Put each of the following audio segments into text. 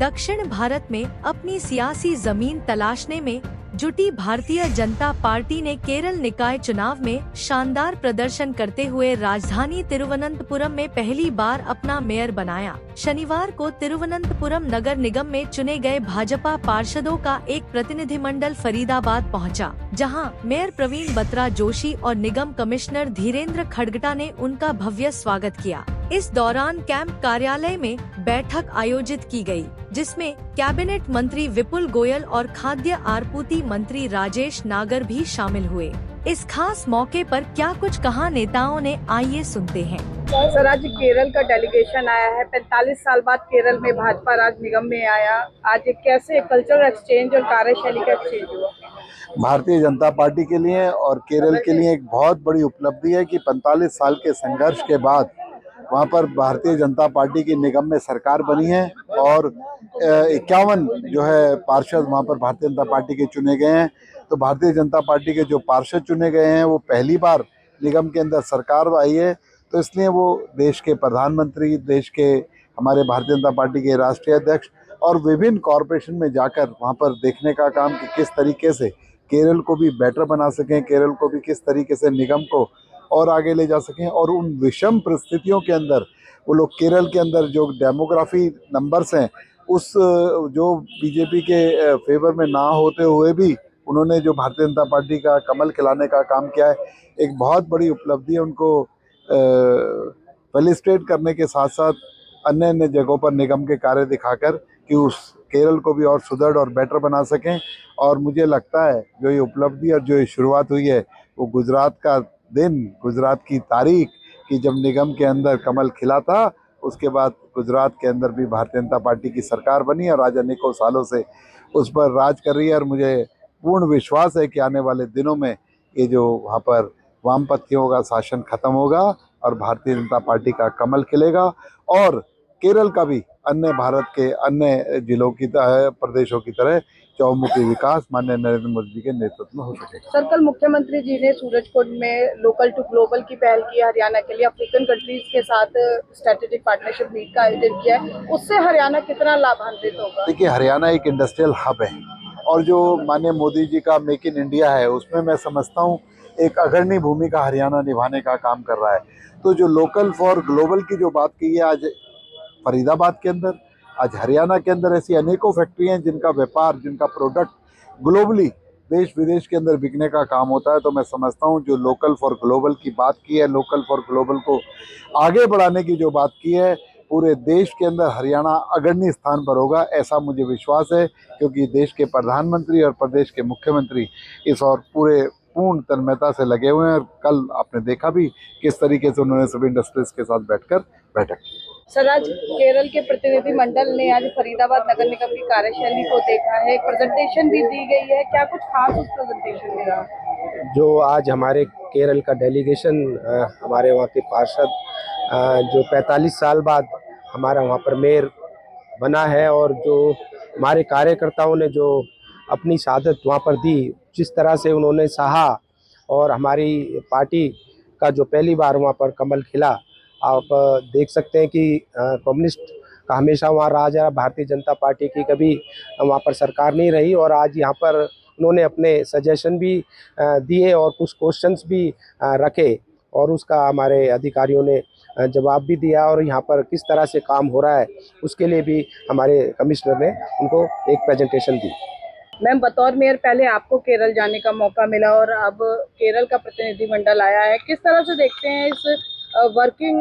दक्षिण भारत में अपनी सियासी जमीन तलाशने में जुटी भारतीय जनता पार्टी ने केरल निकाय चुनाव में शानदार प्रदर्शन करते हुए राजधानी तिरुवनंतपुरम में पहली बार अपना मेयर बनाया। शनिवार को तिरुवनंतपुरम नगर निगम में चुने गए भाजपा पार्षदों का एक प्रतिनिधिमंडल फरीदाबाद पहुंचा, जहां मेयर प्रवीण बत्रा जोशी और निगम कमिश्नर धीरेन्द्र खडगटा ने उनका भव्य स्वागत किया। इस दौरान कैंप कार्यालय में बैठक आयोजित की गई, जिसमें कैबिनेट मंत्री विपुल गोयल और खाद्य आपूर्ति मंत्री राजेश नागर भी शामिल हुए। इस खास मौके पर क्या कुछ कहा नेताओं ने, आइए सुनते हैं। सर, आज केरल का डेलीगेशन आया है। 45 साल बाद केरल में भाजपा राज निगम में आया। आज कैसे कल्चरल एक्सचेंज और कार्यशैली का एक्सचेंज हुआ? भारतीय जनता पार्टी के लिए और केरल के लिए एक बहुत बड़ी उपलब्धि है कि 45 साल के संघर्ष के बाद वहाँ पर भारतीय जनता पार्टी की निगम में सरकार बनी है और 51 जो है पार्षद वहाँ पर भारतीय जनता पार्टी के चुने गए हैं। तो भारतीय जनता पार्टी के जो पार्षद चुने गए हैं वो पहली बार निगम के अंदर सरकार आई है, तो इसलिए वो देश के प्रधानमंत्री, देश के हमारे भारतीय जनता पार्टी के राष्ट्रीय अध्यक्ष और विभिन्न कॉरपोरेशन में जाकर वहाँ पर देखने का काम कि किस तरीके से केरल को भी बेटर बना सकें, केरल को भी किस तरीके से निगम को और आगे ले जा सकें। और उन विषम परिस्थितियों के अंदर वो लोग केरल के अंदर जो डेमोग्राफी नंबर्स हैं उस जो बीजेपी के फेवर में ना होते हुए भी उन्होंने जो भारतीय जनता पार्टी का कमल खिलाने का काम किया है, एक बहुत बड़ी उपलब्धि है। उनको फेलिसिटेट करने के साथ साथ अन्य अन्य जगहों पर निगम के कार्य दिखाकर कि उस केरल को भी और सुदृढ़ और बेटर बना सकें। और मुझे लगता है जो ये उपलब्धि और जो ये शुरुआत हुई है वो गुजरात का दिन, गुजरात की तारीख कि जब निगम के अंदर कमल खिला था, उसके बाद गुजरात के अंदर भी भारतीय जनता पार्टी की सरकार बनी और आज अनेकों सालों से उस पर राज कर रही है। और मुझे पूर्ण विश्वास है कि आने वाले दिनों में ये जो वहाँ पर वामपंथियों का शासन खत्म होगा और भारतीय जनता पार्टी का कमल खिलेगा और केरल का भी अन्य भारत के अन्य जिलों की प्रदेशों की तरह चौमुखी विकास माननीय नरेंद्र मोदी जी के नेतृत्व में हो सकेगा। सर, कल मुख्यमंत्री जी ने सूरजकुंड में लोकल टू ग्लोबल की पहल की, हरियाणा के लिए अफ्रीकन कंट्रीज के साथ स्ट्रेटेजिक पार्टनरशिप मीट का आयोजन किया है। उससे हरियाणा कितना लाभान्वित होगा? देखिए, हरियाणा एक इंडस्ट्रियल हब है और जो माननीय मोदी जी का मेक इन इंडिया है उसमें मैं समझता हूँ एक अग्रणी भूमिका हरियाणा निभाने का काम कर रहा है। तो जो लोकल फॉर ग्लोबल की जो बात की है आज फरीदाबाद के अंदर, आज हरियाणा के अंदर ऐसी अनेकों फैक्ट्रियाँ हैं जिनका व्यापार, जिनका प्रोडक्ट ग्लोबली देश विदेश के अंदर बिकने का काम होता है। तो मैं समझता हूँ जो लोकल फॉर ग्लोबल की बात की है, लोकल फॉर ग्लोबल को आगे बढ़ाने की जो बात की है, पूरे देश के अंदर हरियाणा अग्रणी स्थान पर होगा, ऐसा मुझे विश्वास है। क्योंकि देश के प्रधानमंत्री और प्रदेश के मुख्यमंत्री इस और पूर्ण तन्मयता से लगे हुए हैं। और कल आपने देखा भी किस तरीके से उन्होंने सभी इंडस्ट्रीज के साथ बैठकर बैठक की। सर, आज केरल के प्रतिनिधि मंडल ने आज फरीदाबाद नगर निगम की कार्यशैली को देखा है, एक प्रेजेंटेशन भी दी गई है। क्या कुछ खास उस प्रेजेंटेशन में रहा? जो आज हमारे केरल का डेलीगेशन, हमारे वहाँ के पार्षद जो 45 साल बाद हमारा वहाँ पर मेयर बना है और जो हमारे कार्यकर्ताओं ने जो अपनी शहादत वहाँ पर दी, जिस तरह से उन्होंने सहा और हमारी पार्टी का जो पहली बार वहाँ पर कमल खिला, आप देख सकते हैं कि कम्युनिस्ट का हमेशा वहाँ राज है, भारतीय जनता पार्टी की कभी वहाँ पर सरकार नहीं रही। और आज यहाँ पर उन्होंने अपने सजेशन भी दिए और कुछ क्वेश्चंस भी रखे और उसका हमारे अधिकारियों ने जवाब भी दिया। और यहाँ पर किस तरह से काम हो रहा है उसके लिए भी हमारे कमिश्नर ने उनको एक प्रेजेंटेशन दी। मैम, बतौर मेयर पहले आपको केरल जाने का मौका मिला और अब केरल का प्रतिनिधिमंडल आया है। किस तरह से देखते हैं इस वर्किंग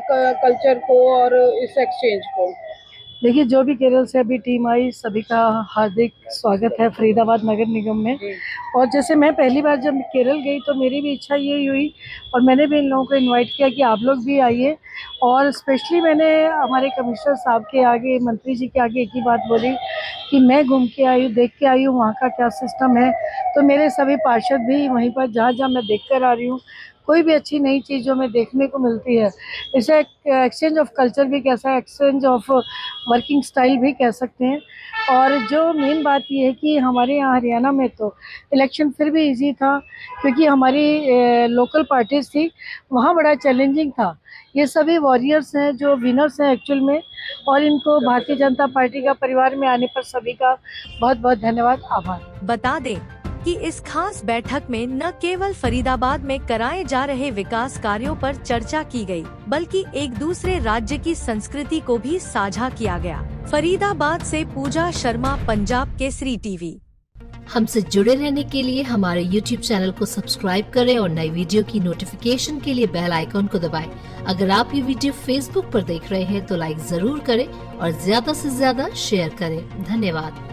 कल्चर को और इस एक्सचेंज को? देखिए, जो भी केरल से अभी टीम आई सभी का हार्दिक स्वागत है फरीदाबाद नगर निगम में। और जैसे मैं पहली बार जब केरल गई तो मेरी भी इच्छा यही हुई और मैंने भी इन लोगों को इनवाइट किया कि आप लोग भी आइए। और स्पेशली मैंने हमारे कमिश्नर साहब के आगे, मंत्री जी के आगे एक ही बात बोली कि मैं घूम के आई हूँ, देख के आई हूँ वहाँ का क्या सिस्टम है। तो मेरे सभी पार्षद भी वहीं पर जहाँ जहाँ मैं देख कर आ रही हूँ कोई भी अच्छी नई चीज़ जो हमें देखने को मिलती है, इसे एक्सचेंज ऑफ कल्चर भी कह सकते हैं, एक्सचेंज ऑफ वर्किंग स्टाइल भी कह सकते हैं। और जो मेन बात ये है कि हमारे यहाँ हरियाणा में तो इलेक्शन फिर भी इजी था, क्योंकि हमारी लोकल पार्टीज थी, वहाँ बड़ा चैलेंजिंग था। ये सभी वॉरियर्स हैं जो विनर्स हैं एक्चुअल में, और इनको भारतीय जनता पार्टी का परिवार में आने पर सभी का बहुत बहुत धन्यवाद, आभार। बता दें कि इस खास बैठक में न केवल फरीदाबाद में कराए जा रहे विकास कार्यों पर चर्चा की गई, बल्कि एक दूसरे राज्य की संस्कृति को भी साझा किया गया। फरीदाबाद से पूजा शर्मा, पंजाब केसरी टीवी। हमसे जुड़े रहने के लिए हमारे YouTube चैनल को सब्सक्राइब करें और नई वीडियो की नोटिफिकेशन के लिए बेल आइकॉन को दबाएं। अगर आप ये वीडियो Facebook पर देख रहे हैं तो लाइक जरूर करें और ज्यादा से ज्यादा शेयर करें। धन्यवाद।